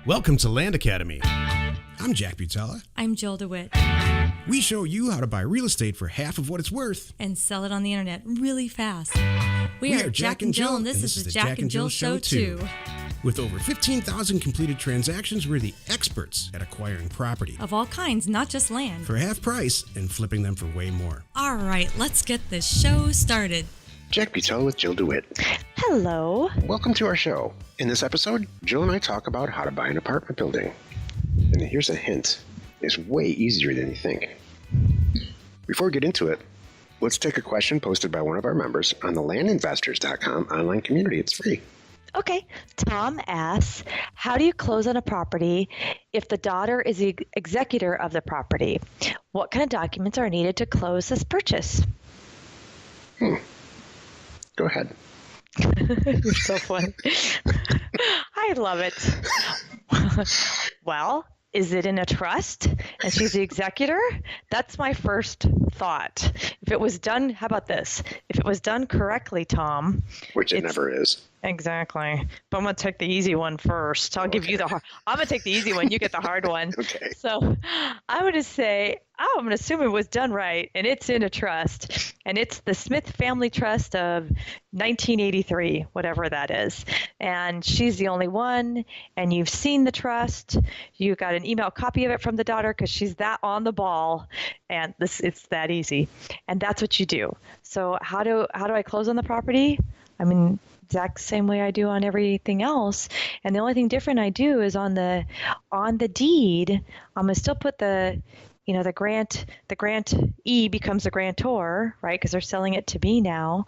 Welcome to Land Academy. I'm Jack Butala. I'm Jill DeWitt. We show you how to buy real estate for half of what it's worth. And sell it on the internet really fast. We are Jack and Jill, and this is the Jack and Jill Show 2. With over 15,000 completed transactions, we're the experts at acquiring property. Of all kinds, not just land. For half price and flipping them for way more. All right, let's get this show started. Jack Butala with Jill DeWitt. Hello. Welcome to our show. In this episode, Jill and I talk about how to buy an apartment building. And here's a hint. It's way easier than you think. Before we get into it, let's take a question posted by one of our members on the landinvestors.com online community. It's free. Okay. Tom asks, how do you close on a property if the daughter is the executor of the property? What kind of documents are needed to close this purchase? Go ahead. You're so funny. I love it. Well, is it in a trust and she's the executor? That's my first thought. If it was done, how about this? If it was done correctly, Tom. Which it never is. Exactly. But I'm going to take the easy one first. I'll give you the hard. I'm going to take the easy one. You get the hard one. Okay. So I'm going to say, I'm going to assume it was done right, and it's in a trust. And it's the Smith Family Trust of 1983, whatever that is. And she's the only one, and you've seen the trust. You got an email copy of it from the daughter because she's that on the ball, and it's that easy. And that's what you do. So how do I close on the property? I mean, exact same way I do on everything else. And the only thing different I do is on the deed, I'm going to still put the grantee becomes the grantor, right? Because they're selling it to me now.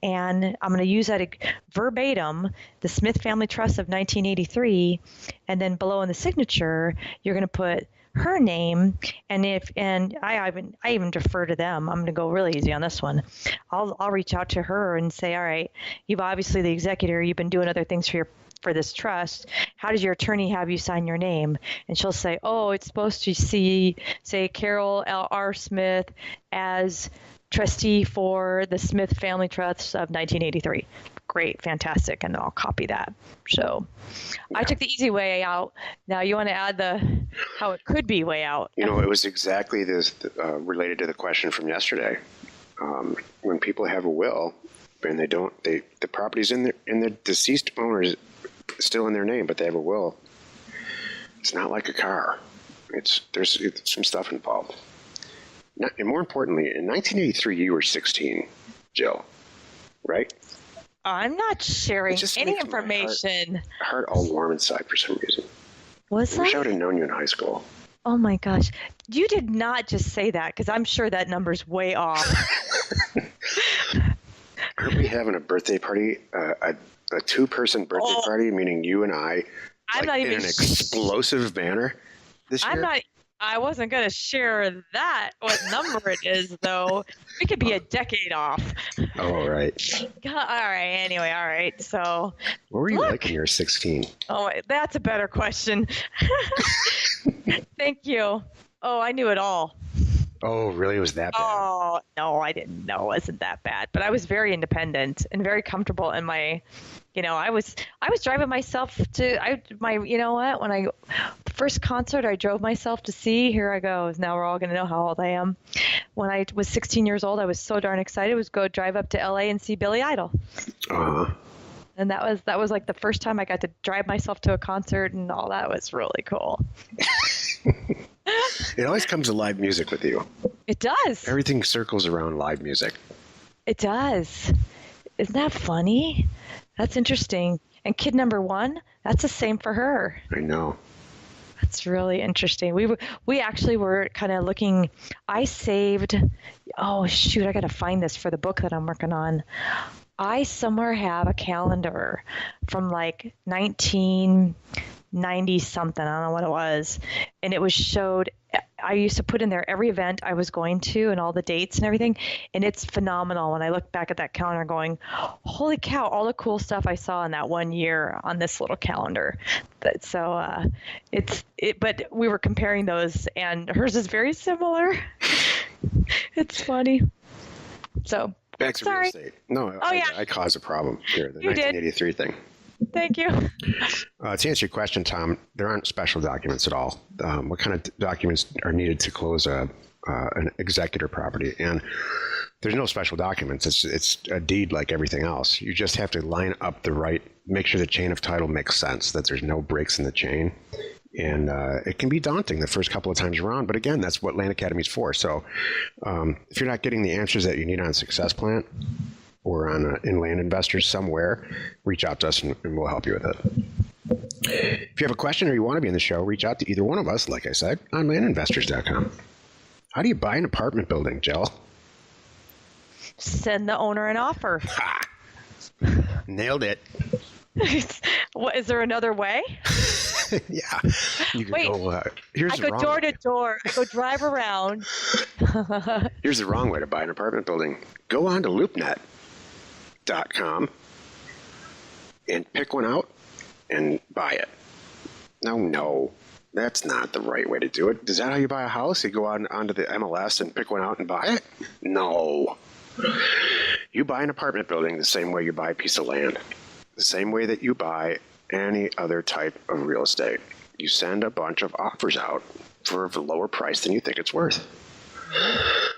And I'm going to use that verbatim, the Smith Family Trust of 1983. And then below in the signature, you're going to put her name, and I even defer to them. I'm going to go really easy on this one. I'll reach out to her and say, all right, you've obviously the executor. You've been doing other things for this trust. How does your attorney have you sign your name? And she'll say, oh, it's supposed to say Carol L.R. Smith as trustee for the Smith Family Trust of 1983. Great, fantastic, and I'll copy that. So I took the easy way out. Now you want to add how it could be way out. You know, it was exactly this related to the question from yesterday. When people have a will and the property's in the deceased owner's still in their name, but they have a will. It's not like a car. There's some stuff involved. And more importantly, in 1983, you were 16, Jill, right? I'm not sharing any information. My heart all warm inside for some reason. Was I wish that? I would have known you in high school. Oh my gosh. You did not just say that, because I'm sure that number's way off. Aren't we having a birthday party, a two-person birthday party, meaning you and I, I'm not even in an explosive manner this year? I wasn't going to share that, what number it is, though. We could be a decade off. Oh, right. All right. Anyway, all right. So. What were you like when you were 16? Oh, that's a better question. Thank you. Oh, I knew it all. Oh, really? It was that bad? Oh, no, I didn't know it wasn't that bad. But I was very independent and very comfortable in my, I was driving myself the first concert I drove myself to see, here I go. Now we're all going to know how old I am. When I was 16 years old, I was so darn excited. Was go drive up to LA and see Billy Idol. Uh-huh. And that was like the first time I got to drive myself to a concert, and all that was really cool. It always comes to live music with you. It does. Everything circles around live music. It does. Isn't that funny? That's interesting. And kid number 1, that's the same for her. I know. That's really interesting. We actually were kind of looking. I saved. Oh shoot! I got to find this for the book that I'm working on. I somewhere have a calendar from like 1990 something. I don't know what it was, and it was showed. I used to put in there every event I was going to and all the dates and everything, and it's phenomenal when I look back at that calendar going, holy cow, all the cool stuff I saw in that one year on this little calendar. But we were comparing those, and hers is very similar. It's funny. So back to real estate. No, I caused a problem here, the 1983 thing. Thank you. To answer your question, Tom, there aren't special documents at all. What kind of documents are needed to close an executor property? And there's no special documents. It's a deed like everything else. You just have to line up make sure the chain of title makes sense, that there's no breaks in the chain. And it can be daunting the first couple of times around. But again, that's what Land Academy is for. So if you're not getting the answers that you need on Success Plant or on in Land Investors somewhere, reach out to us and we'll help you with it. If you have a question or you want to be in the show, reach out to either one of us, like I said, on landinvestors.com. How do you buy an apartment building, Jill? Send the owner an offer. Ha! Nailed it. What, is there another way? Yeah. You can Wait, go, here's I the go wrong door way. to door. I go drive around. Here's the wrong way to buy an apartment building. Go on to loopnet.com and pick one out and buy it. No, that's not the right way to do it. Is that how you buy a house? You go onto the MLS and pick one out and buy it? No. You buy an apartment building the same way you buy a piece of land, the same way that you buy any other type of real estate. You send a bunch of offers out for a lower price than you think it's worth.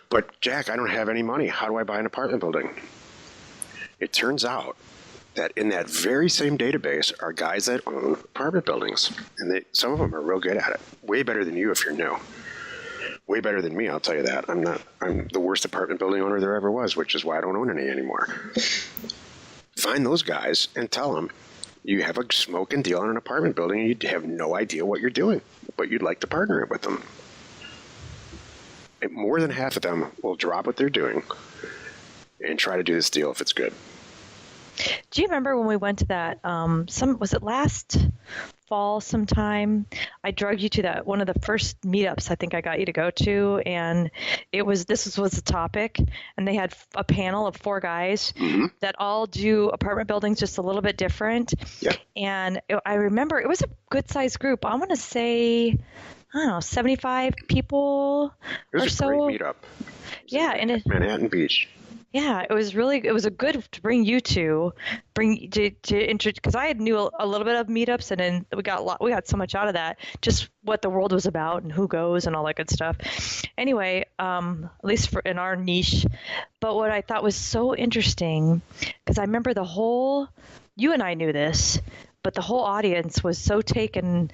But Jack, I don't have any money. How do I buy an apartment building? It turns out that in that very same database are guys that own apartment buildings. And some of them are real good at it. Way better than you if you're new. Way better than me, I'll tell you that. I'm the worst apartment building owner there ever was, which is why I don't own any anymore. Find those guys and tell them you have a smoking deal on an apartment building and you have no idea what you're doing, but you'd like to partner it with them. And more than half of them will drop what they're doing and try to do this deal if it's good. Do you remember when we went to that? Was it last fall sometime? I drugged you to that one of the first meetups I think I got you to go to, and this was the topic, and they had a panel of 4 guys that all do apartment buildings just a little bit different. Yeah. And I remember it was a good sized group. I want to say, I don't know, 75 people It was or a so. great meetup. Yeah, and Manhattan Beach. yeah, it was a good to bring you to because I knew a little bit of meetups, and then we got so much out of that, just what the world was about and who goes and all that good stuff. Anyway, at least in our niche. But what I thought was so interesting, because I remember you and I knew this, but the whole audience was so taken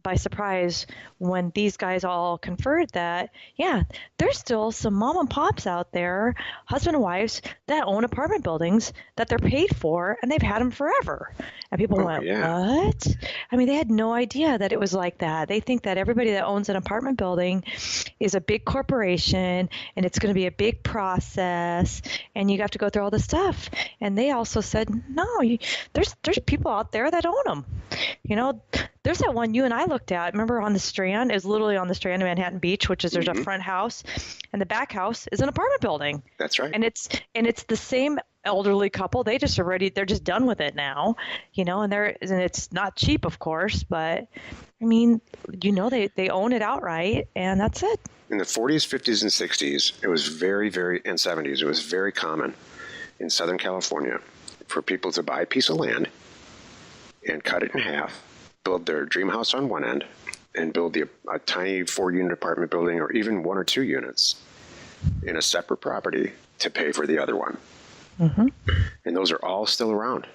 by surprise when these guys all conferred that, yeah, there's still some mom and pops out there, husband and wives, that own apartment buildings that they're paid for, and they've had them forever. And people went, yeah. What? I mean, they had no idea that it was like that. They think that everybody that owns an apartment building is a big corporation, and it's going to be a big process, and you have to go through all this stuff. And they also said, no, there's people out there that own them. You know, there's that one you and I looked at. Remember on the Strand? It was literally on the Strand of Manhattan Beach, which is there's a front house, and the back house is an apartment building. That's right. And it's the same elderly couple. They're just done with it now, you know. And it's not cheap, of course, but I mean, you know, they own it outright, and that's it. In the 40s, 50s, and 60s, it was very, very, and 70s, it was very common in Southern California for people to buy a piece of land and cut it in half, build their dream house on one end, and build a tiny 4-unit apartment building or even 1 or 2 units in a separate property to pay for the other one. Mm-hmm. And those are all still around.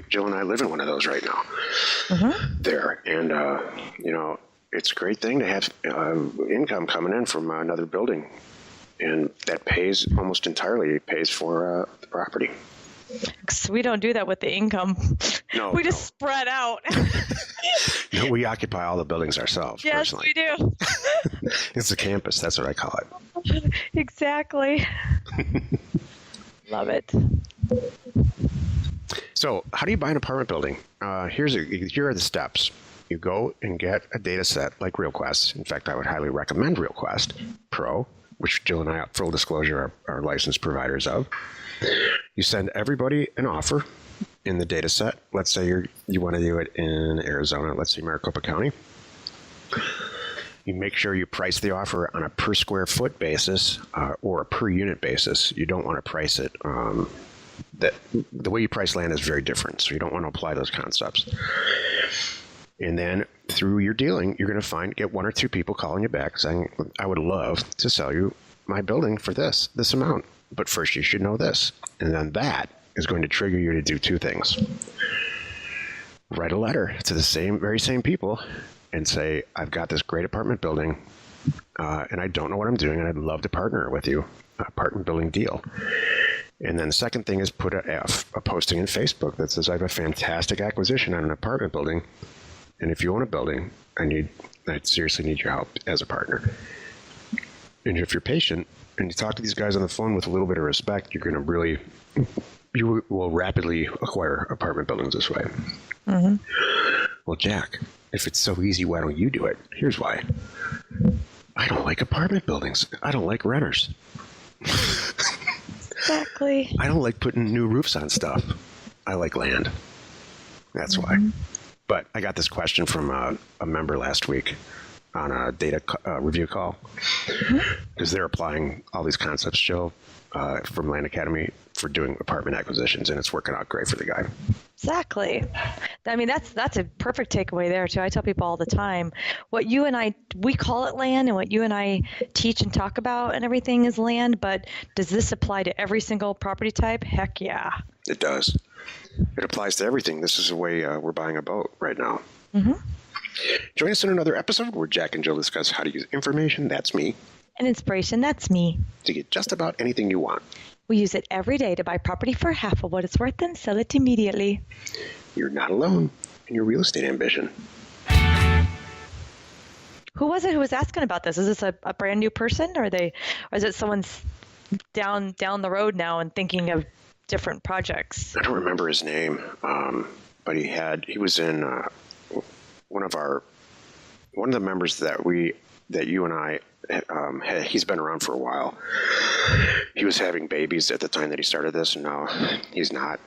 Jill and I live in one of those right now there. And, you know, it's a great thing to have income coming in from another building. And that almost entirely pays for the property. So we don't do that with the income. No, we just spread out. No, we occupy all the buildings ourselves. Yes, personally. we do. It's a campus. That's what I call it. Exactly. Love it. So how do you buy an apartment building? Here are the steps. You go and get a data set like RealQuest. In fact, I would highly recommend RealQuest Pro, which Jill and I, full disclosure, are licensed providers of. You send everybody an offer in the data set. Let's say you want to do it in Arizona. Let's say Maricopa County. You make sure you price the offer on a per square foot basis or a per unit basis. You don't want to price it that the way you price land is very different. So you don't want to apply those concepts. And then through your dealing, you're going to get one or two people calling you back saying, I would love to sell you my building for this amount. But first you should know this. And then that is going to trigger you to do two things. Write a letter to the very same people and say, I've got this great apartment building and I don't know what I'm doing and I'd love to partner with you, apartment building deal. And then the second thing is put a posting in Facebook that says, I have a fantastic acquisition on an apartment building. And if you own a building, I seriously need your help as a partner. And if you're patient and you talk to these guys on the phone with a little bit of respect, you will rapidly acquire apartment buildings this way. Mm-hmm. Well, Jack, if it's so easy, why don't you do it? Here's why. I don't like apartment buildings. I don't like renters. Exactly. I don't like putting new roofs on stuff. I like land. That's why. But I got this question from a member last week on a data review call because they're applying all these concepts, Joe, from Land Academy for doing apartment acquisitions, and it's working out great for the guy. Exactly. I mean, that's a perfect takeaway there, too. I tell people all the time, we call it land, and what you and I teach and talk about and everything is land, but does this apply to every single property type? Heck yeah. It does. It applies to everything. This is the way we're buying a boat right now. Mm-hmm. Join us in another episode where Jack and Jill discuss how to use information, that's me, and inspiration, that's me, to get just about anything you want. We use it every day to buy property for half of what it's worth and sell it immediately. You're not alone in your real estate ambition. Who was it who was asking about this? Is this a brand new person, or is it someone's down the road now and thinking of different projects? I don't remember his name, but he was in one of the members that you and I. He's been around for a while. He was having babies at the time that he started this, and now he's not.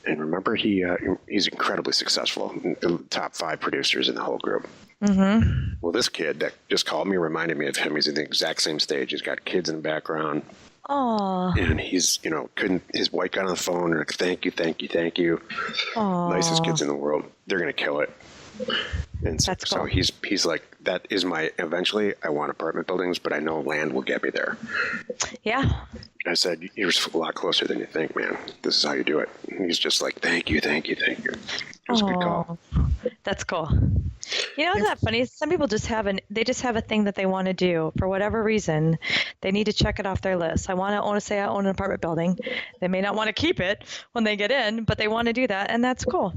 And remember, he's incredibly successful, the top 5 producers in the whole group. Mm-hmm. Well, this kid that just called me reminded me of him. He's in the exact same stage. He's got kids in the background. Aww. And he's, his wife got on the phone and like, thank you. Aww. Nicest kids in the world. They're going to kill it. And so, That's cool. So he's like, that is eventually I want apartment buildings, but I know land will get me there. Yeah. I said, you're a lot closer than you think, man. This is how you do it. And he's just like, thank you. It was a good call. That's cool. Isn't that funny? Some people just have a thing that they want to do for whatever reason. They need to check it off their list. I own an apartment building. They may not want to keep it when they get in, but they want to do that, and that's cool.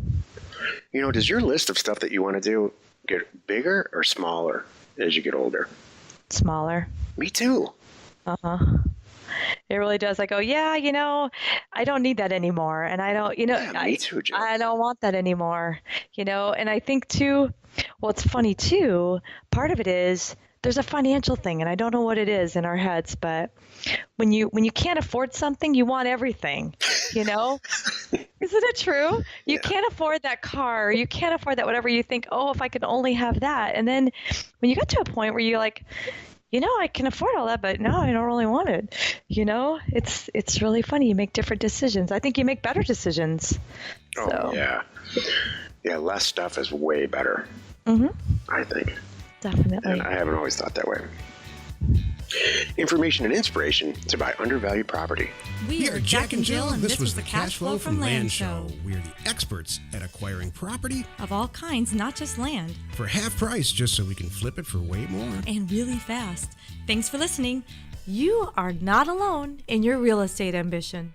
Does your list of stuff that you want to do get bigger or smaller as you get older? Smaller. Me too. Uh-huh. It really does. I go, I don't need that anymore. And I don't, me too, Jill. I don't want that anymore, and I think too, well, it's funny too. Part of it is there's a financial thing, and I don't know what it is in our heads, but when you can't afford something, you want everything, Isn't it true? You can't afford that car, or you can't afford that whatever you think, oh, if I could only have that. And then when you get to a point where you're like, I can afford all that, but no, I don't really want it. It's really funny. You make different decisions. I think you make better decisions. Oh, yeah. Yeah, less stuff is way better, I think. Definitely. And I haven't always thought that way. Information and inspiration to buy undervalued property. We are Jack and Jill, and this was the Cash Flow from Land Show. We are the experts at acquiring property Of all kinds, not just land. for half price just so we can flip it for way more. And really fast. Thanks for listening. You are not alone in your real estate ambition.